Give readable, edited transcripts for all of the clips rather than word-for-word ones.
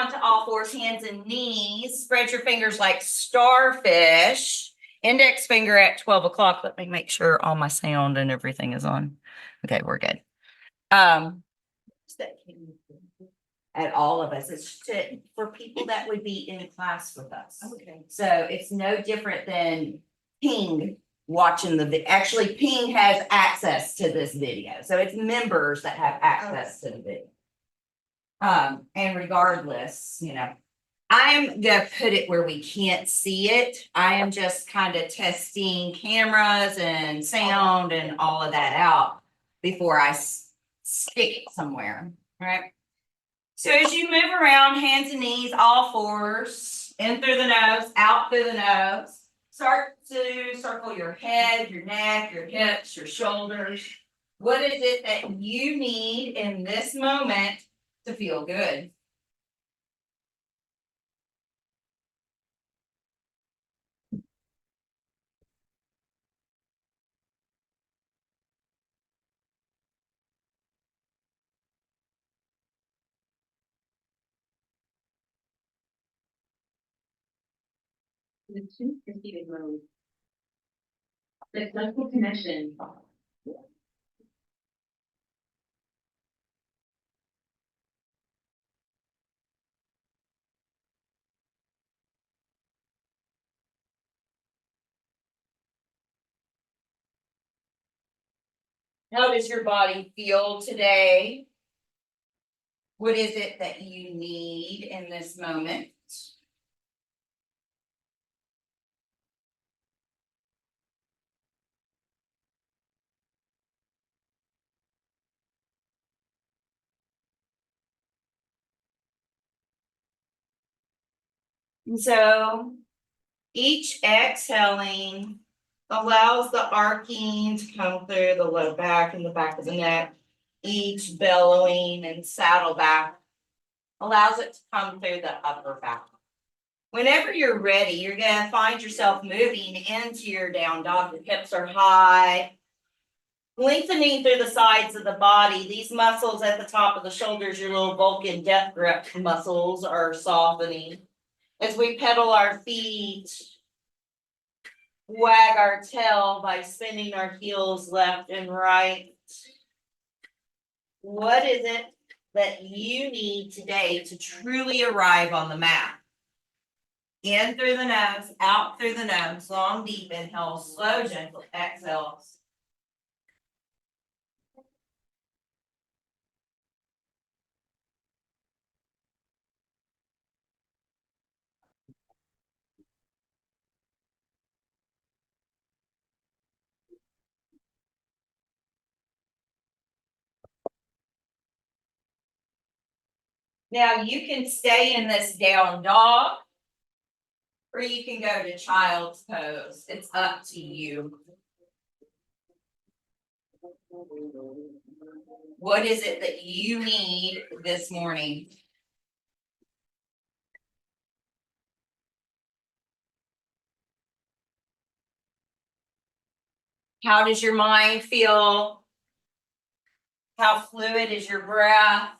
onto all fours, hands and knees. Spread your fingers like starfish. Index finger at 12 o'clock. Let me make sure all my sound and everything is on. Okay, we're good. At all of us. It's for people that would be in class with us. Okay. So it's no different than Ping watching actually Ping has access to this video. So it's members that have access to the video. And regardless, I'm gonna put it where we can't see it. I am just kind of testing cameras and sound and all of that out before I stick it somewhere, right? So as you move around, hands and knees, all fours, in through the nose, out through the nose. Start to circle your head, your neck, your hips, your shoulders. What is it that you need in this moment to feel good? The two perceiving mode. The clinical connection. How does your body feel today? What is it that you need in this moment? And so each exhaling allows the arcing to come through the low back and the back of the neck. Each bellowing and saddle back allows it to come through the upper back. Whenever you're ready, you're going to find yourself moving into your down dog. Your hips are high, lengthening through the sides of the body. These muscles at the top of the shoulders, your little Vulcan death grip muscles, are softening. As we pedal our feet, wag our tail by spinning our heels left and right. What is it that you need today to truly arrive on the mat? In through the nose, out through the nose, long, deep inhale, slow, gentle exhales. Now you can stay in this down dog, or you can go to child's pose. It's up to you. What is it that you need this morning? How does your mind feel? How fluid is your breath?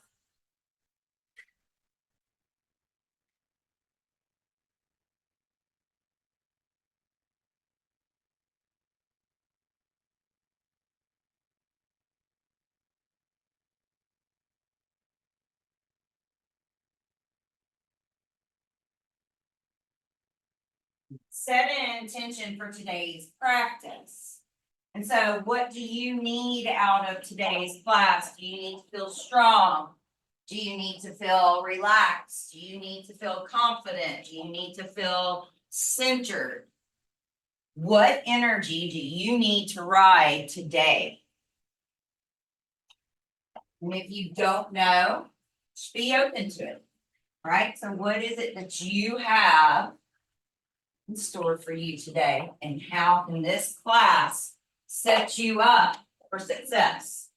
Set an intention for today's practice. And so what do you need out of today's class? Do you need to feel strong? Do you need to feel relaxed? Do you need to feel confident? Do you need to feel centered? What energy do you need to ride today? And if you don't know, just be open to it. Right? So what is it that you have in store for you today? And how can this class set you up for success?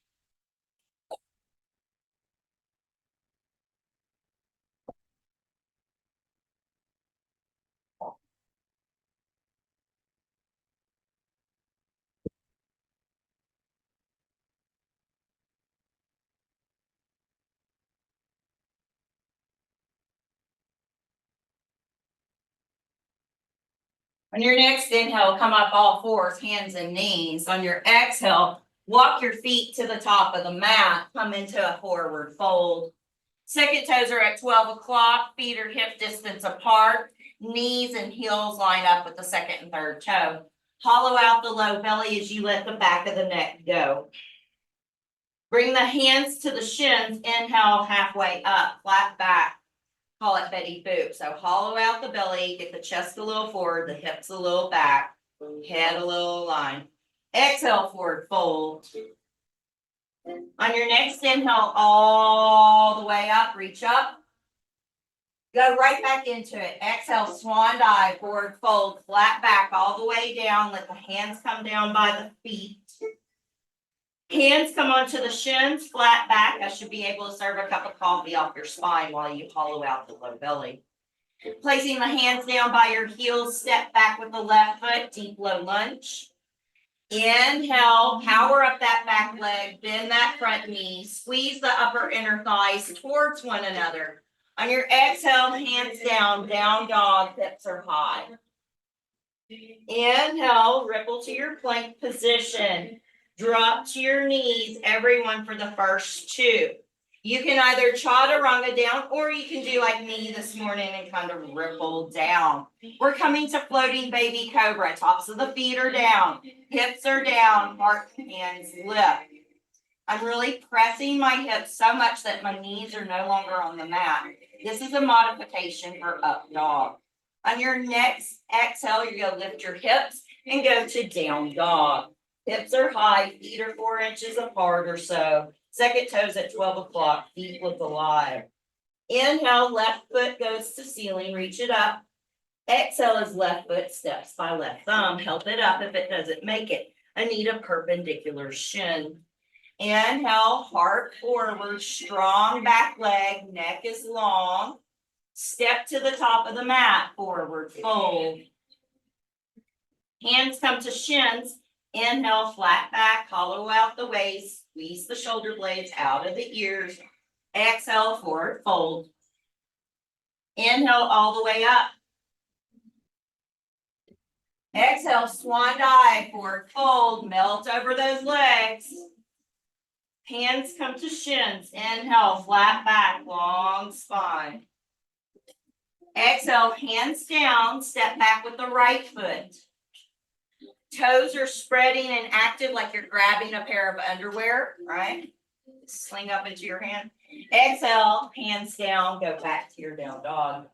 On your next inhale, come up all fours, hands and knees. On your exhale, walk your feet to the top of the mat, come into a forward fold. Second toes are at 12 o'clock, feet are hip distance apart, knees and heels line up with the second and third toe. Hollow out the low belly as you let the back of the neck go. Bring the hands to the shins, inhale halfway up, flat back. Call it Betty Boop. So hollow out the belly, get the chest a little forward, the hips a little back, head a little aligned. Exhale, forward fold. On your next inhale, all the way up, reach up. Go right back into it. Exhale, swan dive, forward fold, flat back all the way down. Let the hands come down by the feet. Hands come onto the shins, flat back. I should be able to serve a cup of coffee off your spine while you hollow out the low belly. Placing the hands down by your heels, step back with the left foot, deep low lunge. Inhale, power up that back leg, bend that front knee, squeeze the upper inner thighs towards one another. On your exhale, hands down, down dog, hips are high. Inhale, ripple to your plank position. Drop to your knees, everyone, for the first two. You can either chaturanga down, or you can do like me this morning and kind of ripple down. We're coming to floating baby cobra. Tops of the feet are down, hips are down, heart and hands lift. I'm really pressing my hips so much that my knees are no longer on the mat. This is a modification for up dog. On your next exhale, you're going to lift your hips and go to down dog. Hips are high, feet are 4 inches apart or so. Second toes at 12 o'clock, feet look alive. Inhale, left foot goes to ceiling, reach it up. Exhale as left foot steps by left thumb. Help it up if it doesn't make it. I need a perpendicular shin. Inhale, heart forward, strong back leg, neck is long. Step to the top of the mat, forward fold. Hands come to shins. Inhale, flat back, hollow out the waist, squeeze the shoulder blades out of the ears. Exhale, forward fold. Inhale all the way up. Exhale, swan dive, forward fold, melt over those legs. Hands come to shins. Inhale, flat back, long spine. Exhale, hands down, step back with the right foot. Toes are spreading and active like you're grabbing a pair of underwear, right? Sling up into your hand. Exhale, hands down, go back to your down dog.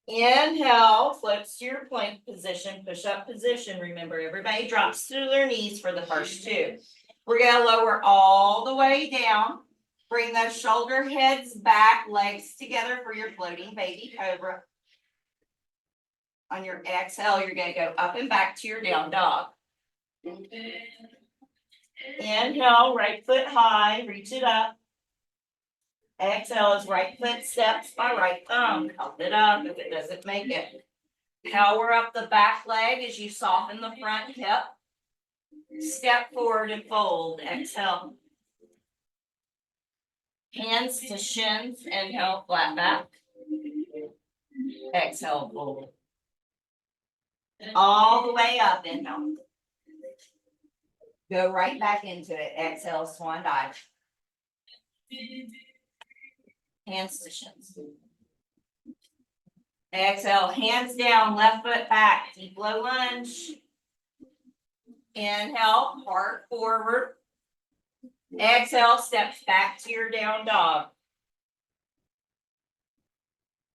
Inhale, floats to your plank position, push up position. Remember, everybody drops to their knees for the first two. We're going to lower all the way down. Bring those shoulder heads back, legs together for your floating baby cobra. On your exhale, you're going to go up and back to your down dog. Inhale, right foot high, reach it up. Exhale as right foot steps by right thumb. Help it up if it doesn't make it. Power up the back leg as you soften the front hip. Step forward and fold. Exhale. Hands to shins. Inhale, flat back. Exhale, fold. All the way up, inhale. Go right back into it. Exhale, swan dive. Hands to shins. Exhale, hands down, left foot back, deep low lunge. Inhale, heart forward. Exhale, steps back to your down dog.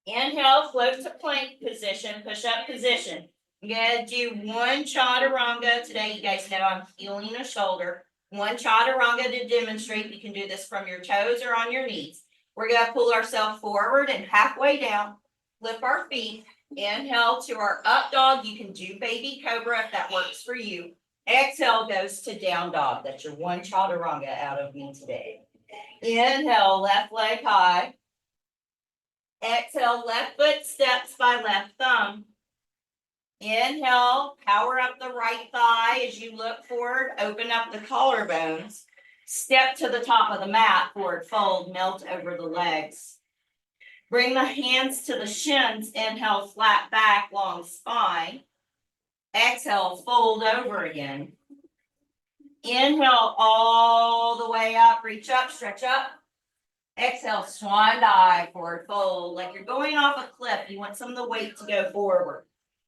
Inhale, float to plank position, push up position. I'm going to do one chaturanga today. You guys know I'm healing a shoulder. One chaturanga to demonstrate. You can do this from your toes or on your knees. We're going to pull ourselves forward and halfway down. Flip our feet. Inhale to our up dog. You can do baby cobra if that works for you. Exhale goes to down dog. That's your one chaturanga out of me today. Inhale, left leg high. Exhale, left foot steps by left thumb. Inhale, power up the right thigh as you look forward, open up the collarbones. Step to the top of the mat, forward fold, melt over the legs. Bring the hands to the shins. Inhale, flat back, long spine. Exhale, fold over again. Inhale all the way up, reach up, stretch up. Exhale, swan dive, forward fold. Like you're going off a cliff. You want some of the weight to go forward.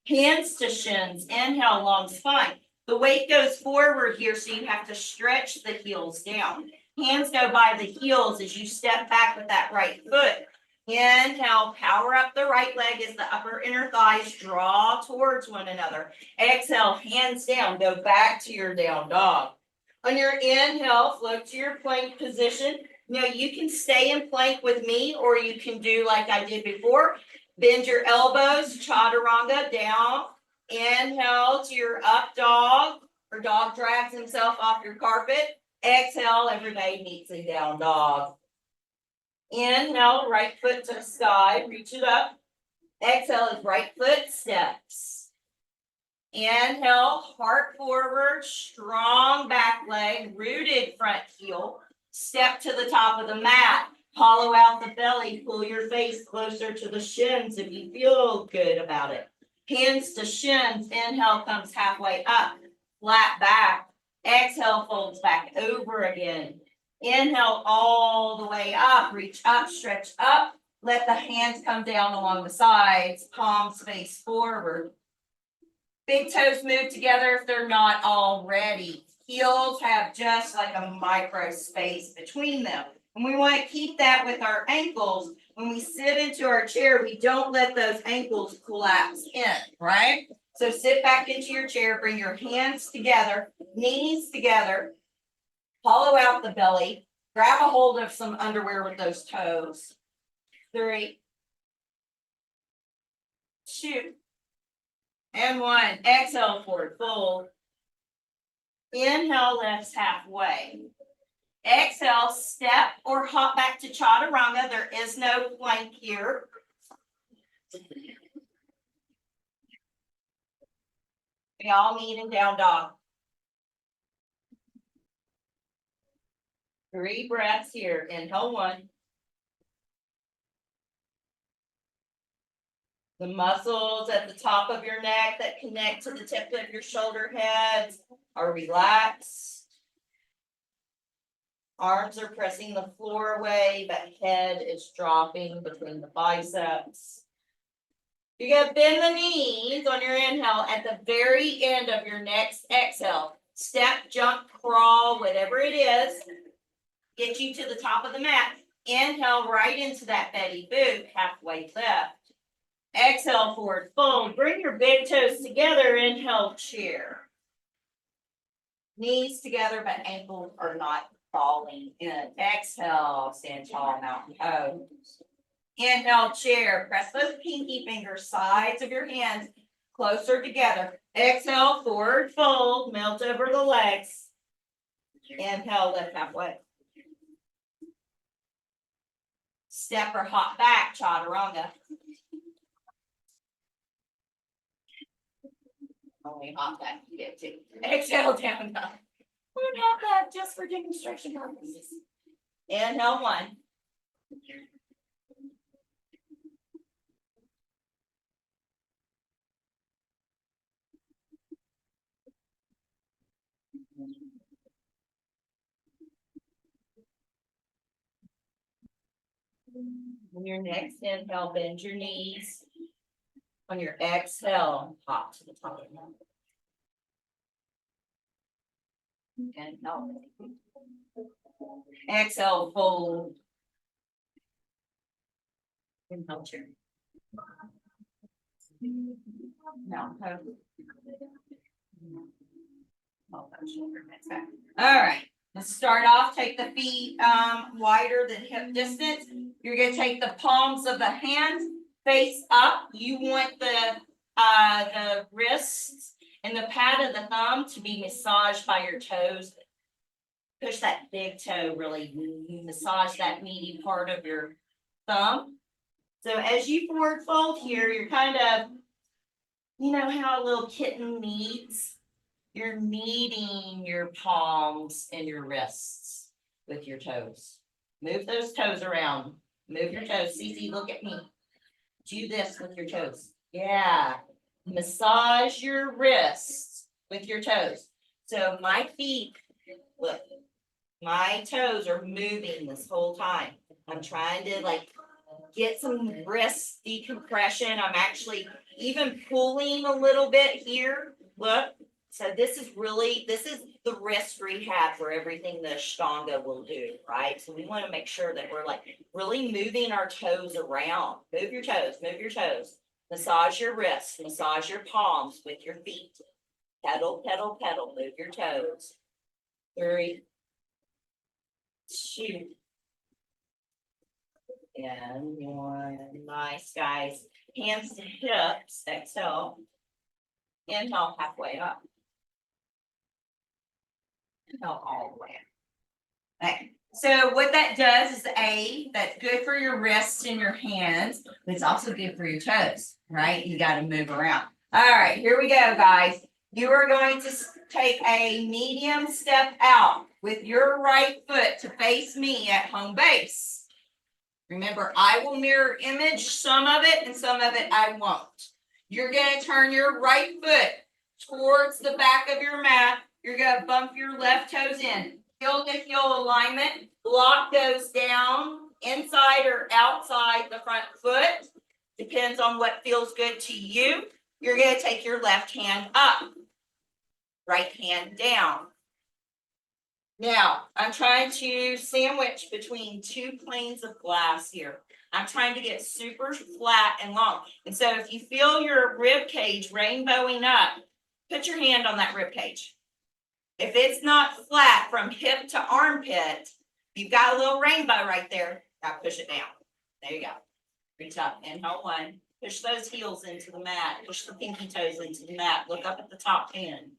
Hands to shins. Inhale, long spine. The weight goes forward here, so you have to stretch the heels down. Hands go by the heels as you step back with that right foot. Inhale, power up the right leg as the upper inner thighs draw towards one another. Exhale, hands down, go back to your down dog. On your inhale, float to your plank position. Now you can stay in plank with me, or you can do like I did before. Bend your elbows, chaturanga down. Inhale to your up dog, or dog drags himself off your carpet. Exhale, everybody meets a down dog. Inhale, right foot to the sky, reach it up. Exhale is right foot steps. Inhale, heart forward, strong back leg, rooted front heel. Step to the top of the mat. Hollow out the belly. Pull your face closer to the shins if you feel good about it. Hands to shins. Inhale comes halfway up. Flat back. Exhale folds back over again. Inhale all the way up. Reach up, stretch up. Let the hands come down along the sides. Palms face forward. Big toes move together if they're not already. Heels have just like a micro space between them. And we want to keep that with our ankles. When we sit into our chair, we don't let those ankles collapse in, right? So sit back into your chair, bring your hands together, knees together, hollow out the belly, grab a hold of some underwear with those toes. 3, 2, and 1. Exhale, forward fold. Inhale, lifts halfway. Exhale, step or hop back to chaturanga. There is no plank here. We all meet in down dog. 3 breaths here. Inhale, 1. The muscles at the top of your neck that connect to the tip of your shoulder heads are relaxed. Arms are pressing the floor away, but head is dropping between the biceps. You're going to bend the knees on your inhale at the very end of your next exhale. Step, jump, crawl, whatever it is. Get you to the top of the mat. Inhale right into that Betty Boop, halfway lift. Exhale, forward fold. Bring your big toes together. Inhale, chair. Knees together, but ankles are not falling in. Exhale, stand tall, mountain pose. Inhale, chair. Press those pinky fingers, sides of your hands closer together. Exhale, forward fold. Melt over the legs. Inhale, lift halfway. Step or hop back, chaturanga. Only hop back you get to. Exhale, down dog. One hop back just for demonstration purposes. Inhale, 1. On your next inhale, bend your knees. On your exhale, hop to the top of the mountain. Inhale. Exhale, fold. Inhale, chair. Mountain pose. All right. Let's start off. Take the feet wider than hip distance. You're going to take the palms of the hands face up. You want the wrists and the pad of the thumb to be massaged by your toes. Push that big toe really. You massage that meaty part of your thumb. So as you forward fold here, you're kind of, you know how a little kitten kneads? You're kneading your palms and your wrists with your toes. Move those toes around. Move your toes. Cece, look at me. Do this with your toes. Yeah. Massage your wrists with your toes. So my feet, look, my toes are moving this whole time. I'm trying to like get some wrist decompression. I'm actually even pulling a little bit here. Look. So this is the wrist rehab for everything the Ashtanga will do, right? So we want to make sure that we're like really moving our toes around. Move your toes, move your toes. Massage your wrists, massage your palms with your feet. Pedal, pedal, pedal, move your toes. 3, 2, and 1. Nice, guys. Hands to hips, exhale. Inhale halfway up. Inhale all the way up. Okay. So what that does is that's good for your wrists and your hands, but it's also good for your toes, right? You got to move around. All right, here we go, guys. You are going to take a medium step out with your right foot to face me at home base. Remember, I will mirror image some of it and some of it I won't. You're going to turn your right foot towards the back of your mat. You're going to bump your left toes in. Heel to heel alignment. Block goes down inside or outside the front foot. Depends on what feels good to you. You're going to take your left hand up. Right hand down. Now, I'm trying to sandwich between 2 planes of glass here. I'm trying to get super flat and long. And so if you feel your rib cage rainbowing up, put your hand on that rib cage. If it's not flat from hip to armpit, you've got a little rainbow right there. Now push it down. There you go. Reach up. Inhale 1. Push those heels into the mat. Push the pinky toes into the mat. Look up at the top hand.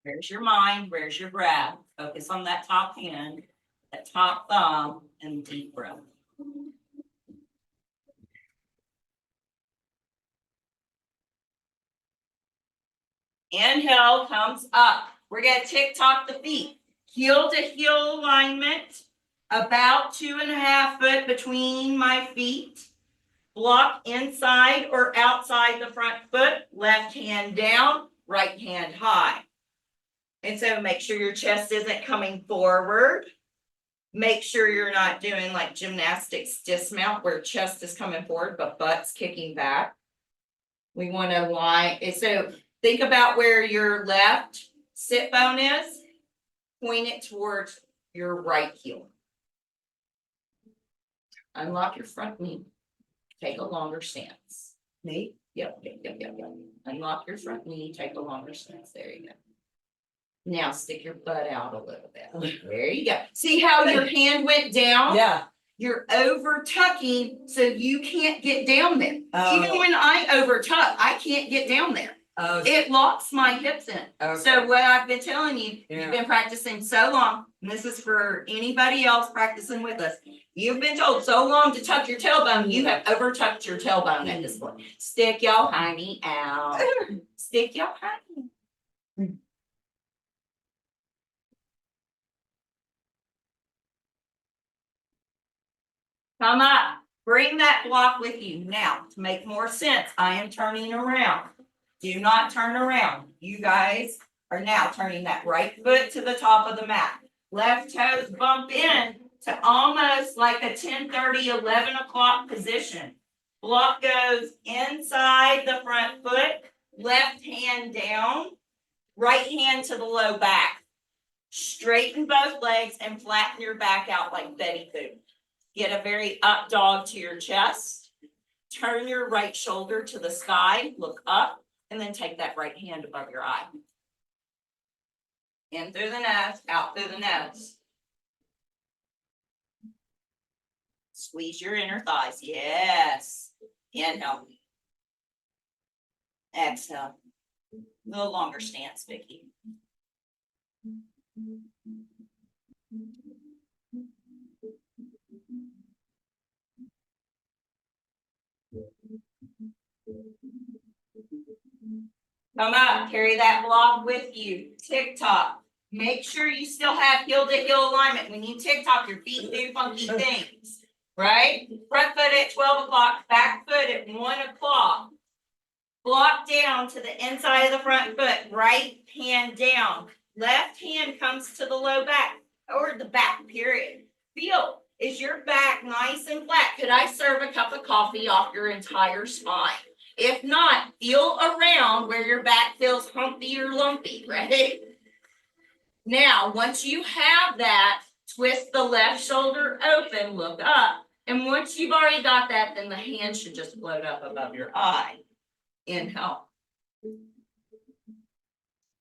Where's your mind? Where's your breath? Focus on that top hand, that top thumb, and deep breath. Inhale comes up. We're going to tick-tock the feet. Heel to heel alignment, about 2.5 foot between my feet. Block inside or outside the front foot. Left hand down, right hand high. And so make sure your chest isn't coming forward. Make sure you're not doing like gymnastics dismount where chest is coming forward, but butt's kicking back. We want to align. So think about where your left sit bone is. Point it towards your right heel. Unlock your front knee. Take a longer stance. Knee? Yep. Unlock your front knee. Take a longer stance. There you go. Now stick your butt out a little bit. There you go. See how your hand went down? Yeah. You're over tucking, so you can't get down there. Even when I over tuck, I can't get down there. It locks my hips in. Okay. So what I've been telling you, Yeah. you've been practicing so long, and this is for anybody else practicing with us. You've been told so long to tuck your tailbone, you have over tucked your tailbone at this point. Stick your hiney out. Stick your hiney. Come up. Bring that block with you. Now, to make more sense, I am turning around. Do not turn around. You guys are now turning that right foot to the top of the mat. Left toes bump in to almost like a 10:30, 11 o'clock position. Block goes inside the front foot. Left hand down. Right hand to the low back. Straighten both legs and flatten your back out like Betty Boop. Get a very up dog to your chest. Turn your right shoulder to the sky, look up, and then take that right hand above your eye. In through the nose, out through the nose. Squeeze your inner thighs. Yes. Inhale. Exhale. A little longer stance, Vicki. Come up, carry that block with you. Tick tock. Make sure you still have heel to heel alignment. When you tick tock, your feet do funky things, right? Front foot at 12 o'clock, back foot at 1 o'clock. Block down to the inside of the front foot, right hand down. Left hand comes to the low back or the back period. Feel, is your back nice and flat? Could I serve a cup of coffee off your entire spine? If not, feel around where your back feels humpy or lumpy, right? Now, once you have that, twist the left shoulder open, look up. And once you've already got that, then the hand should just float up above your eye. Inhale.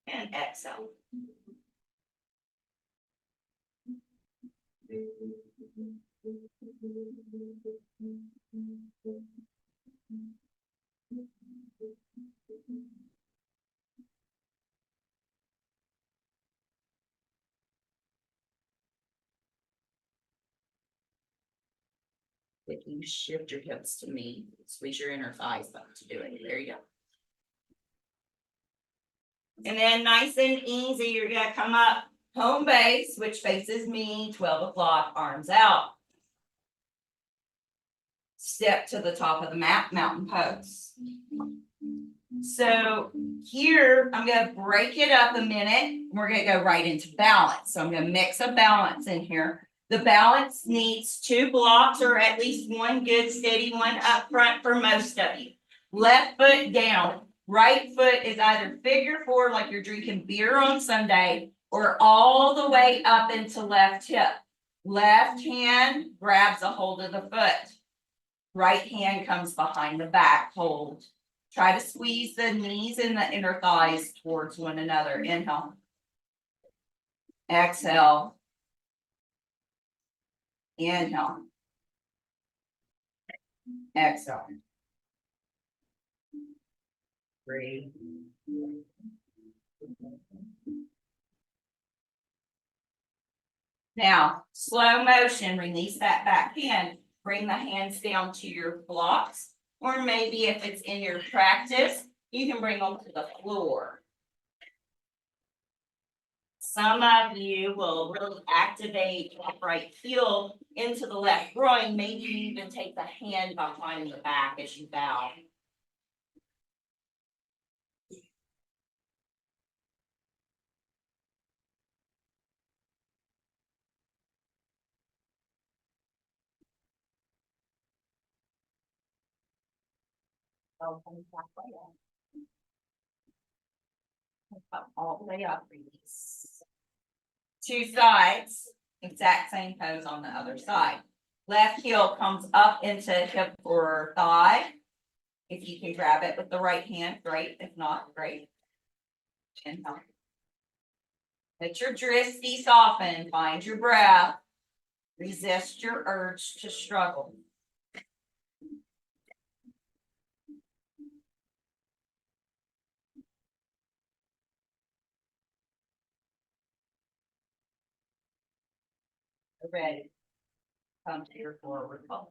And exhale. If you shift your hips to me, squeeze your inner thighs up to do it. There you go. And then nice and easy, you're gonna come up home base, which faces me, 12 o'clock, arms out. Step to the top of the mat, mountain pose. So here, I'm gonna break it up a minute. We're gonna go right into balance. So I'm gonna mix a balance in here. The balance needs 2 blocks or at least one good steady one up front for most of you. Left foot down, right foot is either figure 4 like you're drinking beer on Sunday or all the way up into left hip. Left hand grabs a hold of the foot. Right hand comes behind the back, hold. Try to squeeze the knees and the inner thighs towards one another. Inhale. Exhale. Inhale. Exhale. Breathe. Now, slow motion, release that back hand. Bring the hands down to your blocks, or maybe if it's in your practice, you can bring them to the floor. Some of you will really activate the right heel into the left groin. Maybe you even take the hand behind the back as you bow. All the way up, release. 2 sides, exact same pose on the other side. Left heel comes up into hip or thigh. If you can grab it with the right hand, great. If not, great. Inhale. Let your dristy soften, find your breath. Resist your urge to struggle. Ready. Come to your forward fold.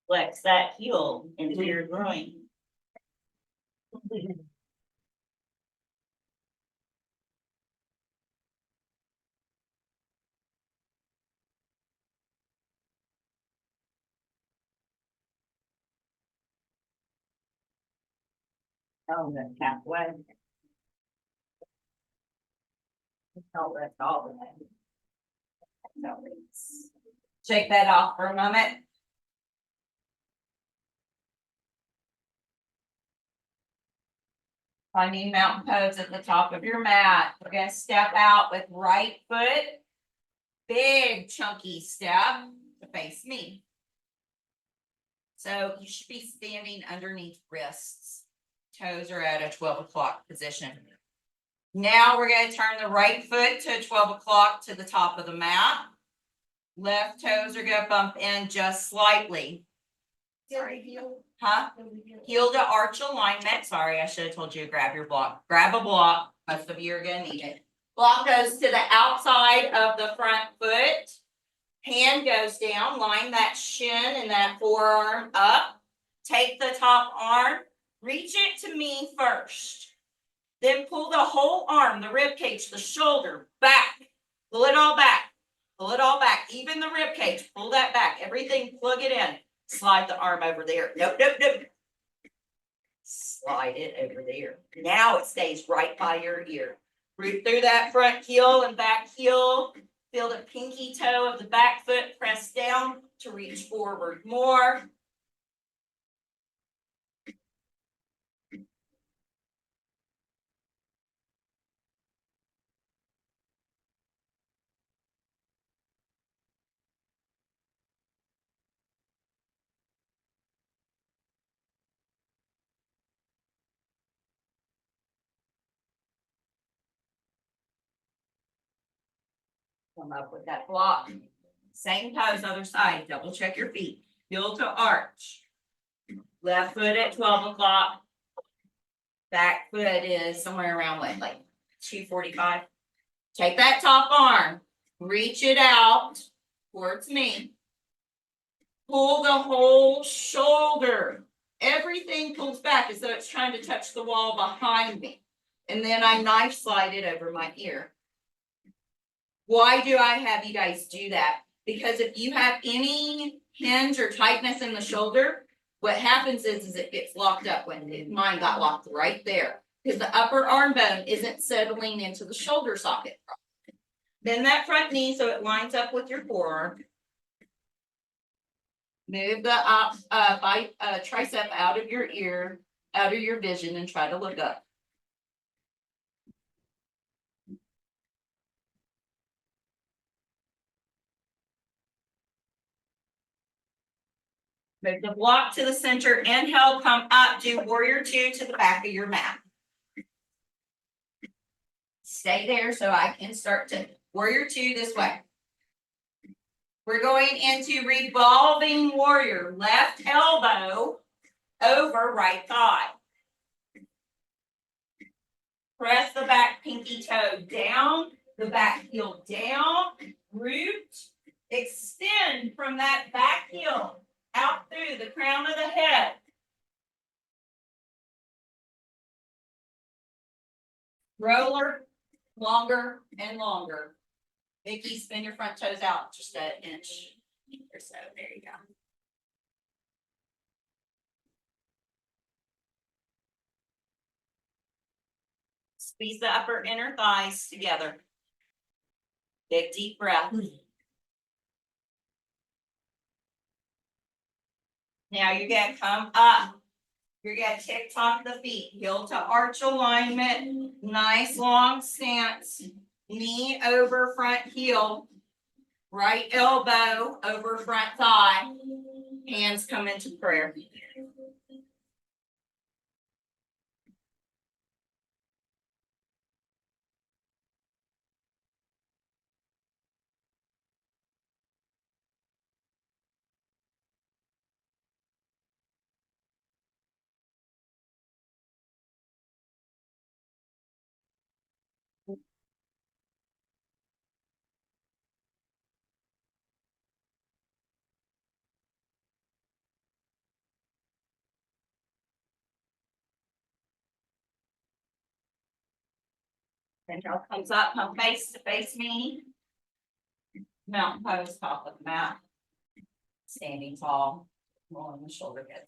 Flex that heel into your groin. Oh, that's halfway. Oh, that's all the way. No, shake that off for a moment. Finding mountain pose at the top of your mat. We're gonna step out with right foot. Big chunky step to face me. So you should be standing underneath wrists. Toes are at a 12 o'clock position. Now we're going to turn the right foot to 12 o'clock to the top of the mat. Left toes are going to bump in just slightly. Sorry, heel. Huh? Heel to arch alignment. Sorry, I should have told you to grab your block. Grab a block. Most of you are going to need it. Block goes to the outside of the front foot. Hand goes down, line that shin and that forearm up. Take the top arm, reach it to me first. Then pull the whole arm, the rib cage, the shoulder back. Pull it all back. Pull it all back. Even the rib cage, pull that back. Everything, plug it in. Slide the arm over there. Nope, nope, nope. Slide it over there. Now it stays right by your ear. Root through that front heel and back heel. Feel the pinky toe of the back foot press down to reach forward more. Come up with that block. Same pose, other side. Double check your feet. Heel to arch. Left foot at 12 o'clock. Back foot is somewhere around what, like 2:45. Take that top arm, reach it out towards me. Pull the whole shoulder. Everything pulls back as though it's trying to touch the wall behind me. And then I knife slide it over my ear. Why do I have you guys do that? Because if you have any hinge or tightness in the shoulder, what happens is it gets locked up. When mine got locked right there, because the upper arm bone isn't settling into the shoulder socket. Bend that front knee so it lines up with your forearm. Move the tricep out of your ear, out of your vision, and try to look up. Move the block to the center. Inhale, come up, do warrior two to the back of your mat. Stay there so I can start to warrior two this way. We're going into revolving warrior. Left elbow over right thigh. Press the back pinky toe down, the back heel down, root, extend from that back heel out through the crown of the head. Roller, longer and longer. Vicky, spin your front toes out just an inch or so. There you go. Squeeze the upper inner thighs together. Big deep breath. Now you're gonna come up. You're gonna tick-tock the feet, heel to arch alignment, nice long stance, knee over front heel, right elbow over front thigh, hands come into prayer. Inhale comes up, come face to face me. Mountain pose, top of the mat. Standing tall, rolling the shoulder heads.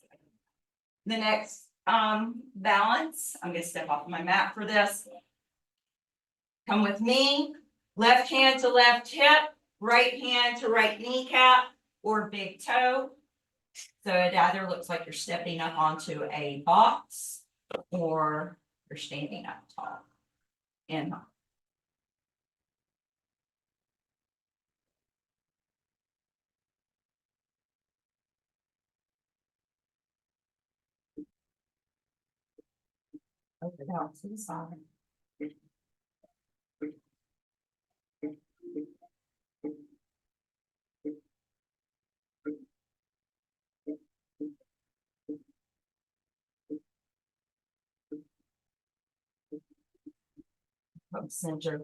The next balance, I'm gonna step off my mat for this. Come with me, left hand to left hip, right hand to right kneecap or big toe. So it either looks like you're stepping up onto a box or you're standing up tall. Inhale. Open it out to the side. Come center.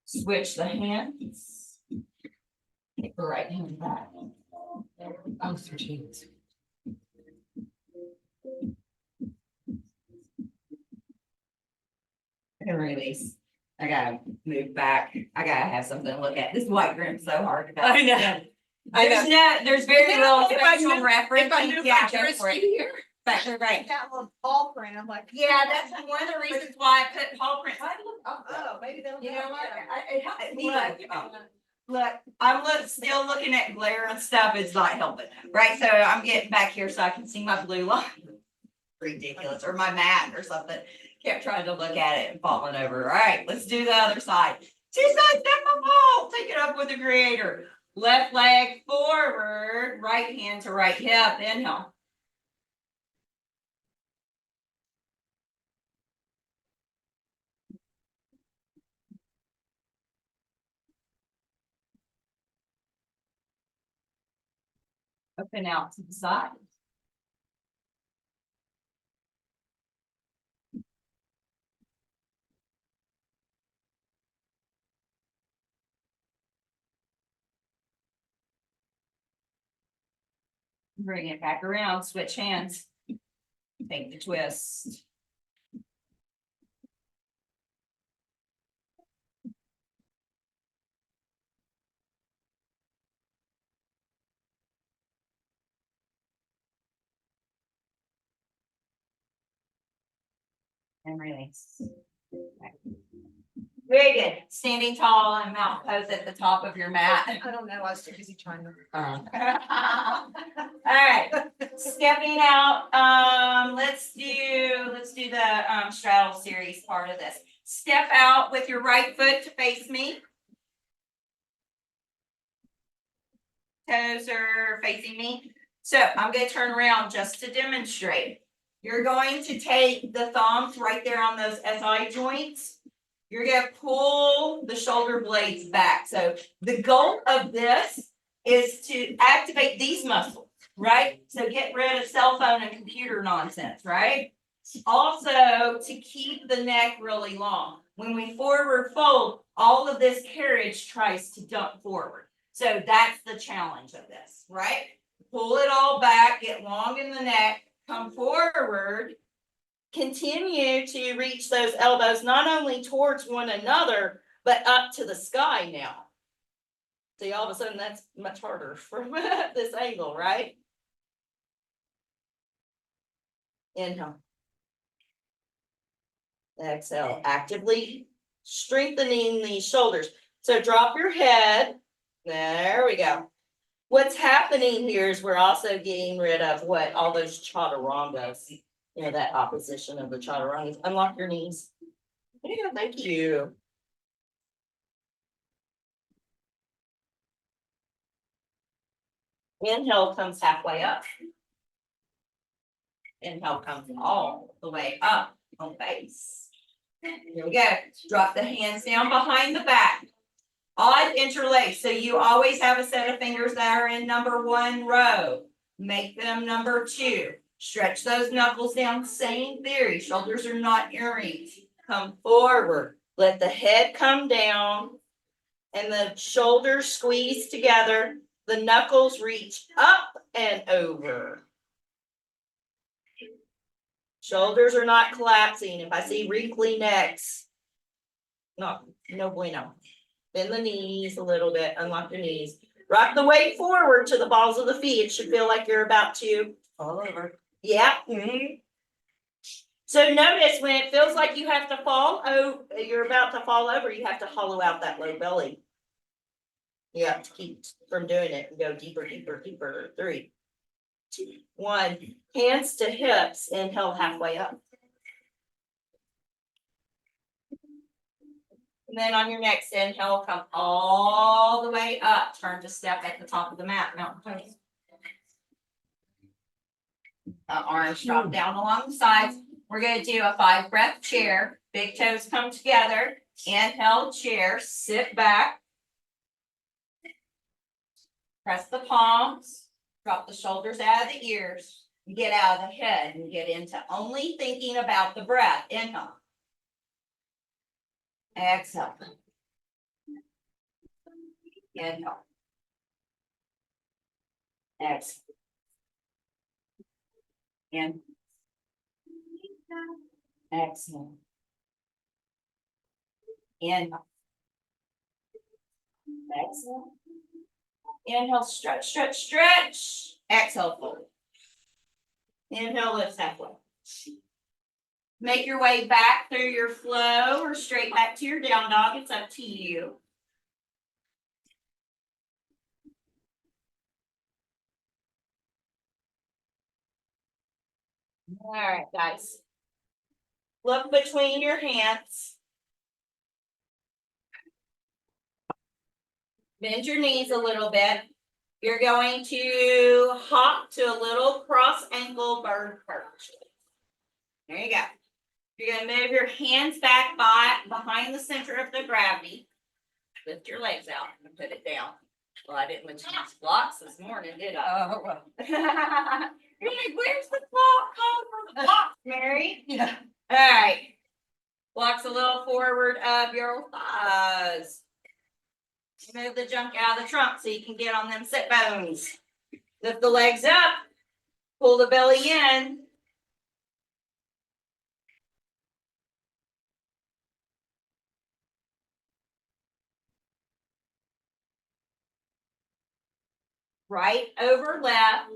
Switch the hands. Take the right hand back. Oh, switching. And release. I gotta move back. I gotta have something to look at. This white room's so hard to go. I know. I know. There's very little If I visual knew- reference. If I knew Yeah, my go for it. here. Back to the right. That little ball print, I'm like. Yeah, that's one of the reasons why I put Paul Print. Oh, maybe they'll. You know what? Look, I'm still looking at glare and stuff. It's not helping, right? So I'm getting back here so I can see my blue line. Ridiculous, or my mat or something. Kept trying to look at it and falling over. All right, let's do the other side. 2 sides, step up, ball. Take it up with the creator. Left leg forward, right hand to right hip. Inhale. Up and out to the side. Bring it back around, switch hands. Take the twist. And release. Very good. Standing tall and mountain pose at the top of your mat. I don't know, I was too busy trying to. All right, stepping out, let's do the straddle series part of this. Step out with your right foot to face me. Toes are facing me. So I'm going to turn around just to demonstrate. You're going to take the thumbs right there on those SI joints. You're going to pull the shoulder blades back. So the goal of this is to activate these muscles, right? So get rid of cell phone and computer nonsense, right? Also to keep the neck really long. When we forward fold, all of this carriage tries to dump forward. So that's the challenge of this, right? Pull it all back, get long in the neck, come forward. Continue to reach those elbows not only towards one another, but up to the sky now. See, all of a sudden that's much harder from this angle, right? Inhale. Exhale, actively strengthening the shoulders. So drop your head. There we go. What's happening here is we're also getting rid of what all those chaturangas, you know, that opposition of the chaturangas. Unlock your knees. Yeah, thank you. Inhale comes halfway up. Inhale comes all the way up on face. Here we go. Drop the hands down behind the back. Odd interlace. So you always have a set of fingers that are in number 1 row. Make them number 2. Stretch those knuckles down. Same theory. Shoulders are not earrings. Come forward. Let the head come down and the shoulders squeeze together. The knuckles reach up and over. Shoulders are not collapsing. If I see wrinkly necks, no bueno. Bend the knees a little bit, unlock your knees. Rock the weight forward to the balls of the feet. It should feel like you're about to fall over. Yeah. So notice when it feels like you have to fall, you're about to fall over, you have to hollow out that low belly. You have to keep from doing it and go deeper, deeper, deeper. 3, 2, 1. Hands to hips, inhale halfway up. And then on your next inhale, come all the way up. Turn to step at the top of the mat, mountain pose. Arms drop down along the sides. We're going to do a 5-breath chair. Big toes come together. Inhale, chair, sit back. Press the palms. Drop the shoulders out of the ears. Get out of the head and get into only thinking about the breath. Inhale. Exhale. Inhale. Exhale. In. Exhale. Inhale. Exhale. Inhale, stretch, stretch, stretch. Exhale, fold. Inhale, lift halfway. Make your way back through your flow or straight back to your down dog. It's up to you. All right, guys. Look between your hands. Bend your knees a little bit. You're going to hop to a little cross ankle bird perch. There you go. You're going to move your hands back behind the center of the gravity. Lift your legs out and put it down. Well, I didn't mention these blocks this morning, did I? Oh, well. You're like, where's the block? Call for the block, Mary. Yeah. All right. Blocks a little forward of your thighs. Move the junk out of the trunk so you can get on them sit bones. Lift the legs up. Pull the belly in. Right over left.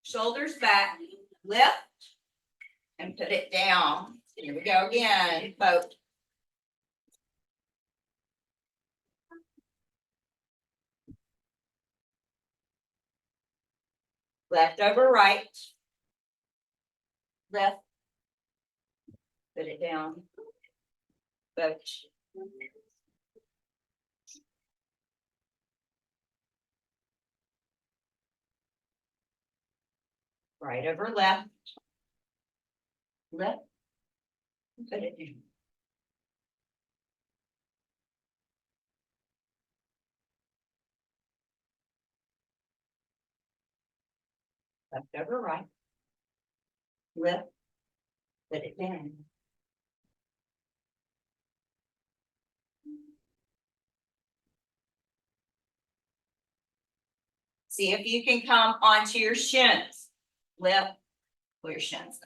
Shoulders back. Lift. And put it down. Here we go again. Both. Left over right. Left. Put it down. Both. Right over left. Left. Put it down. Left over right. Left. Put it down. See if you can come onto your shins. Lift. Pull your shins.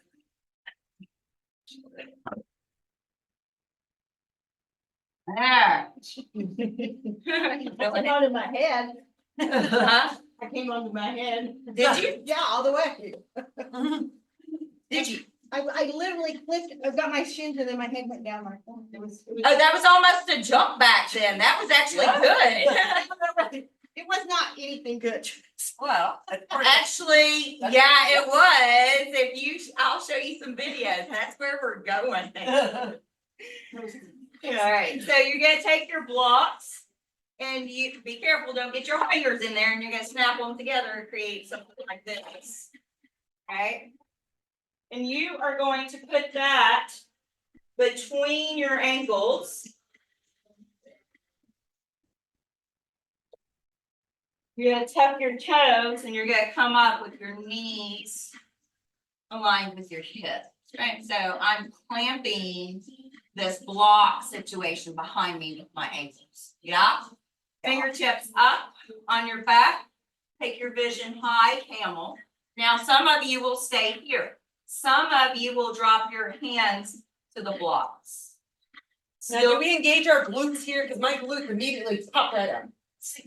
Ah. It on in my head. Huh? I came onto my head. Did you? Yeah, all the way. Did you? I literally clicked, I got my shins and then my head went down like that. It was. Oh, that was almost a jump back then. That was actually good. It was not anything good. Well. Actually, yeah, it was. If you, I'll show you some videos. That's where we're going. All right, so you're gonna take your blocks and you be careful, don't get your fingers in there and you're gonna snap them together and create something like this. All right. And you are going to put that between your ankles. You're gonna tuck your toes and you're gonna come up with your knees aligned with your hips, right? So I'm clamping this block situation behind me with my ankles, yeah? Fingertips up on your back, take your vision high, camel. Now, some of you will stay here. Some of you will drop your hands to the blocks. Now, do we engage our glutes here? Because my glutes immediately pop right up.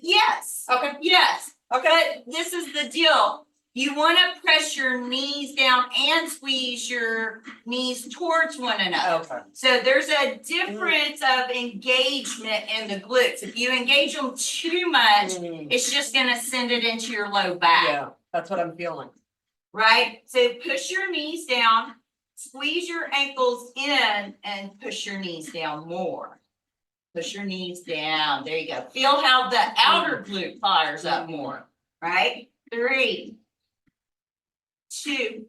Yes. Okay. Yes. Okay. But this is the deal. You want to press your knees down and squeeze your knees towards one another. Okay. So there's a difference of engagement in the glutes. If you engage them too much, it's just going to send it into your low back. Yeah, that's what I'm feeling. Right? So push your knees down, squeeze your ankles in, and push your knees down more. Push your knees down. There you go. Feel how the outer glute fires up more. Right? 3, 2,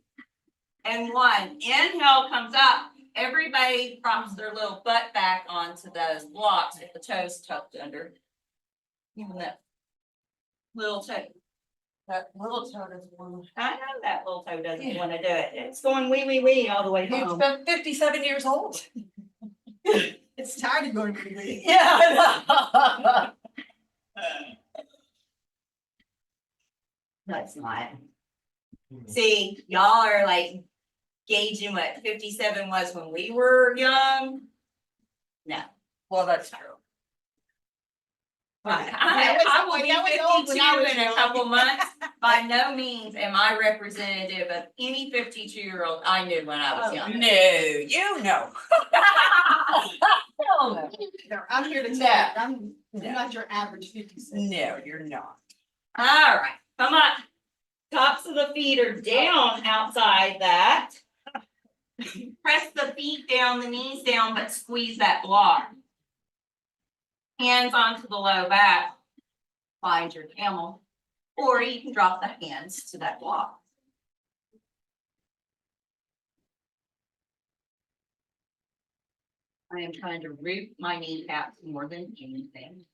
and 1. Inhale comes up. Everybody props their little butt back onto those blocks with the toes tucked under. Even that little toe. That little toe doesn't want to. I know that little toe doesn't want to do it. It's going wee, wee, wee all the way He's home. been 57 years old. It's tired of going to the. Yeah. That's not. See, y'all are like gauging what 57 was when we were young. No, Well, that's true. I will be that was old when I 52 was in a young. couple months. By no means am I representative of any 52-year-old I knew when I was young. No, you know. Hell no. No, I'm here to tell you, No. I'm No. not your average 56. No, you're not. All right, come on. Tops of the feet are down outside that. Press the feet down, the knees down, but squeeze that block. Hands onto the low back. Find your camel, or you can drop the hands to that block. I am trying to root my kneecaps more than anything.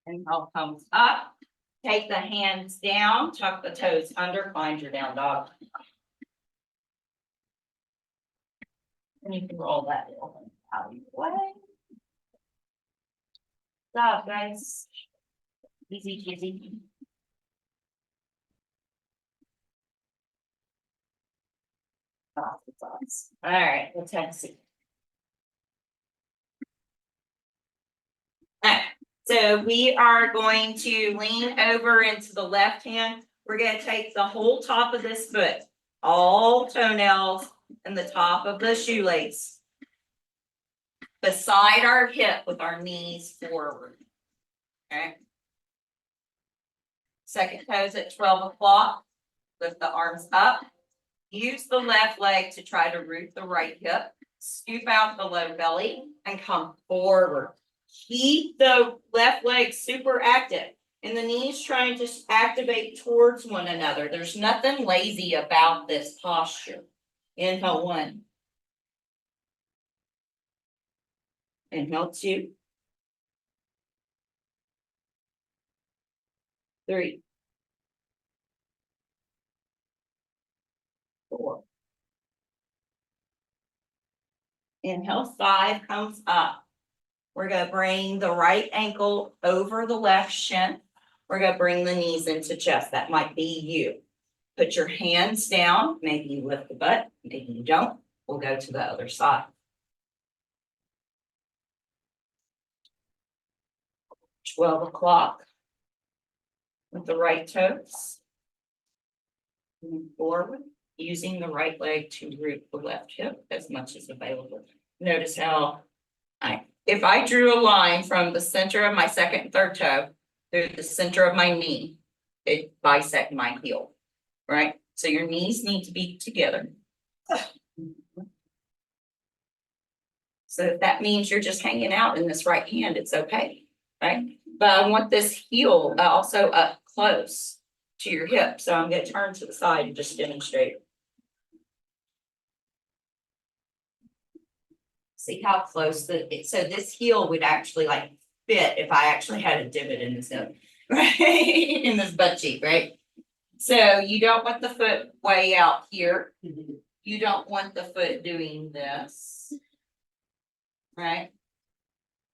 Inhale comes up, take the hands down, tuck the toes under, find your down dog. And you can roll that little thing out of your way. Stop, guys. Easy cheesy. All right, let's have a seat. Alright, so we are going to lean over into the left hand. We're gonna take the whole top of this foot, all toenails and the top of the shoelace. Beside our hip with our knees forward. Okay. Second toes at 12 o'clock. Lift the arms up. Use the left leg to try to root the right hip. Scoop out the low belly and come forward. Keep the left leg super active and the knees trying to activate towards one another. There's nothing lazy about this posture. Inhale 1. Inhale 2. 3. 4. Inhale 5 comes up. We're gonna bring the right ankle over the left shin. We're gonna bring the knees into chest. That might be you. Put your hands down. Maybe you lift the butt, maybe you don't. We'll go to the other side. 12 o'clock. With the right toes. Move forward, using the right leg to root the left hip as much as available. Notice how if I drew a line from the center of my second and third toe through the center of my knee, it bisect my heel, right? So your knees need to be together. So if that means you're just hanging out in this right hand, it's okay, right? But I want this heel also up close to your hip. So I'm gonna turn to the side and just demonstrate. See how close so this heel would actually like fit if I actually had a divot in this hip, right? In this butt cheek, right? So you don't want the foot way out here. You don't want the foot doing this. Right?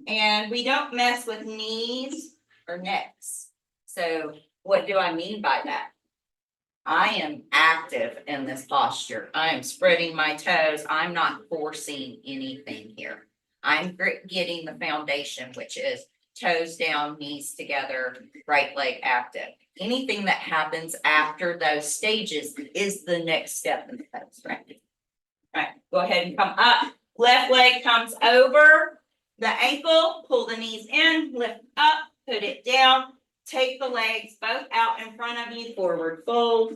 And we don't mess with knees or necks. So what do I mean by that? I am active in this posture. I am spreading my toes. I'm not forcing anything here. I'm getting the foundation, which is toes down, knees together, right leg active. Anything that happens after those stages is the next step in the pose, right? All right, go ahead and come up. Left leg comes over the ankle, pull the knees in, lift up, put it down. Take the legs both out in front of you, forward fold.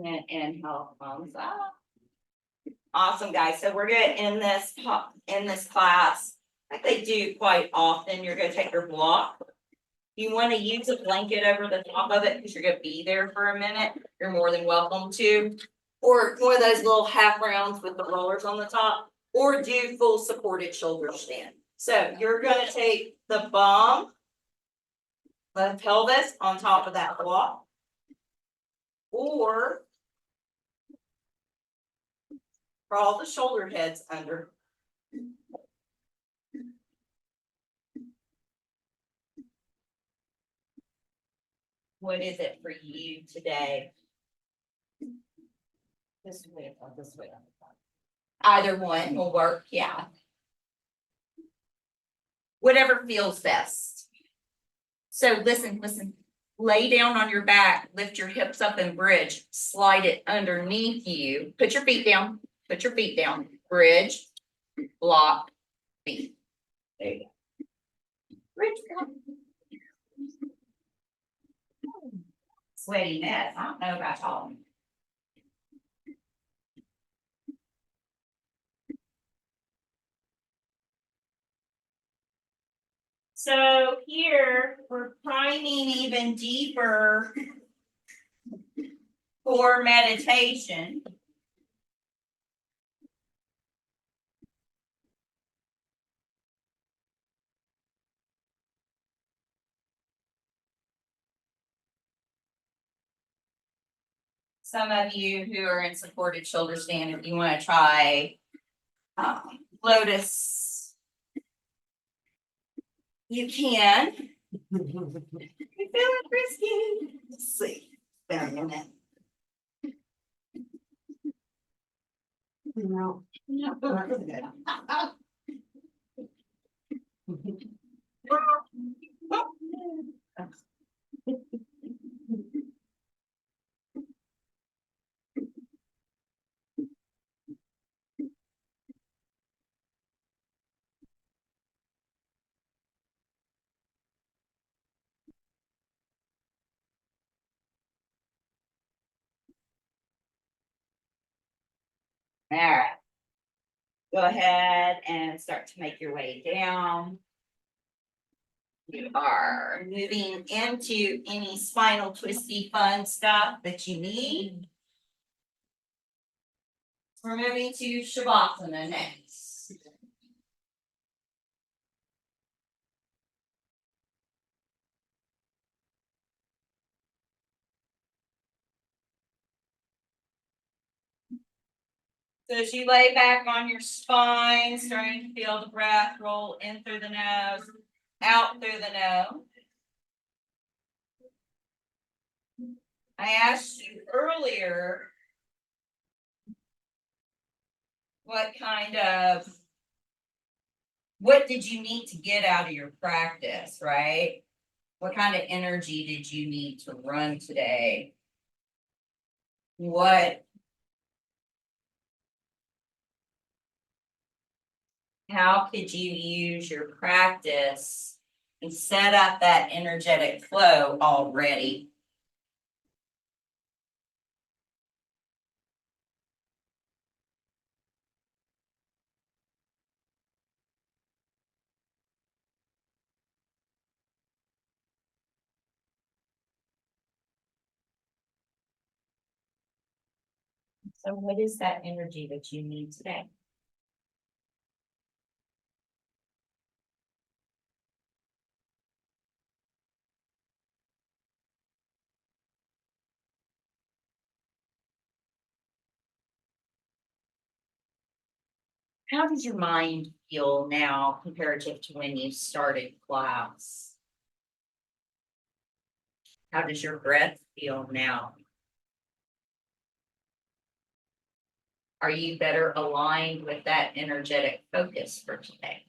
And inhale comes up. Awesome, guys. So we're gonna end this class like they do quite often. You're gonna take your block You wanna use a blanket over the top of it, because you're gonna be there for a minute, you're more than welcome to. Or one of those little half rounds with the rollers on the top, or do full supported shoulder stand. So you're gonna take the bum, the pelvis on top of that block. Or crawl the shoulder heads under. What is it for you today? This way or this way? Either one will work, yeah. Whatever feels best. So listen, lay down on your back, lift your hips up and bridge, slide it underneath you, put your feet down, bridge, block, feet. There you go. Bridge, come. Sweaty mess, I don't know about y'all. So here, we're priming even deeper for meditation. Some of you who are in supported shoulder stand, if you want to try lotus, you can. You feeling frisky? Let's see. Bear a minute. No. No, that's good. All right. Go ahead and start to make your way down. You are moving into any spinal twisty fun stuff that you need. We're moving to Shavasana next. So as you lay back on your spine, starting to feel the breath roll in through the nose, out through the nose. I asked you earlier what did you need to get out of your practice, right? What kind of energy did you need to run today? How could you use your practice and set up that energetic flow already? So what is that energy that you need today? How does your mind feel now comparative to when you started class? How does your breath feel now? Are you better aligned with that energetic focus for today?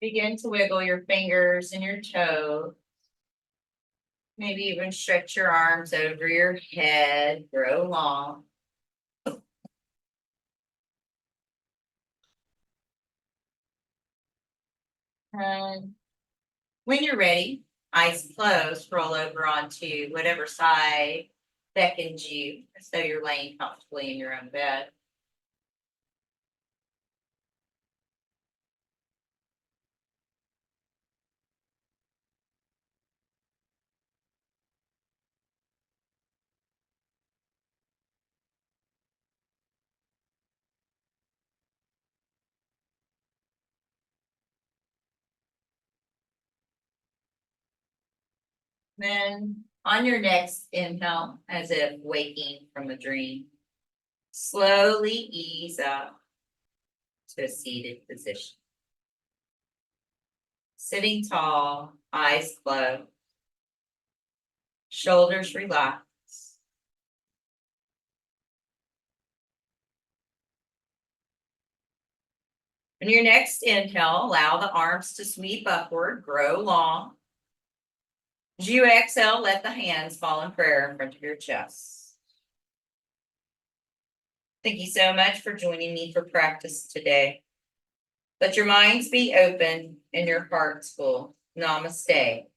Begin to wiggle your fingers and your toes. Maybe even stretch your arms over your head, grow long. And when you're ready, eyes closed, roll over onto whatever side beckons you, as though you're laying comfortably in your own bed. Then on your next inhale, as if waking from a dream, slowly ease up to a seated position. Sitting tall, eyes closed, shoulders relaxed. On your next inhale, allow the arms to sweep upward, grow long. As you exhale, let the hands fall in prayer in front of your chest. Thank you so much for joining me for practice today. Let your minds be open and your hearts full. Namaste.